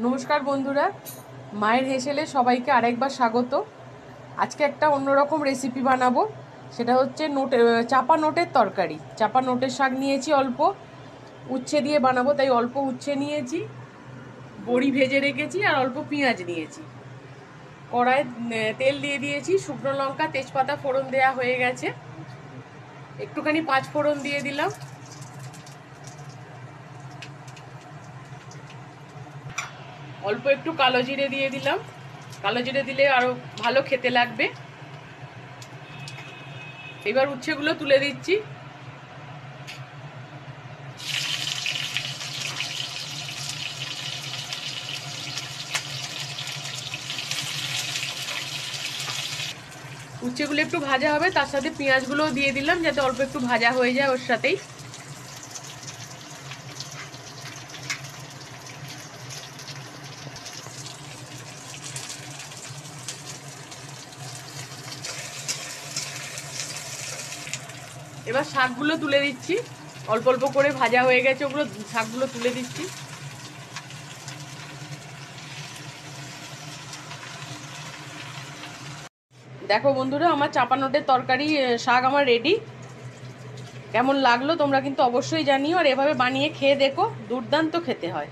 নমস্কার বন্ধুরা, মায়ের হেসেলে সবাইকে আরেকবার স্বাগত। আজকে একটা অন্যরকম রেসিপি বানাবো, সেটা হচ্ছে চাপা নোটের তরকারি। চাপা নোটের শাক নিয়েছি অল্প, উচ্ছে দিয়ে বানাবো তাই অল্প উচ্ছে নিয়েছি, বড়ি ভেজে রেখেছি আর অল্প পেঁয়াজ নিয়েছি। কড়াইয়ে তেল দিয়ে দিয়েছি, শুকনো লঙ্কা তেজপাতা ফোড়ন দেওয়া হয়ে গেছে, একটুখানি পাঁচ ফোড়ন দিয়ে দিলাম, অল্প একটু কালো জিরে দিয়ে দিলাম। কালো জিরে দিলে আরো ভালো খেতে লাগবে। এবার উচ্ছেগুলো তুলে দিচ্ছি। উচ্ছেগুলো একটু ভাজা হবে, তার সাথে পেঁয়াজগুলোও দিয়ে দিলাম যাতে অল্প একটু ভাজা হয়ে যায় ওর সাথেই। এবার শাকগুলো তুলে দিচ্ছি, অল্প অল্প করে ভাজা হয়ে গেছে, ওগুলো শাকগুলো তুলে দিচ্ছি। দেখো বন্ধুরা, আমার চাপা নোটের তরকারি শাক আমার রেডি। কেমন লাগলো তোমরা কিন্তু অবশ্যই জানিও, আর এভাবে বানিয়ে খেয়ে দেখো, দুর্দান্ত খেতে হয়।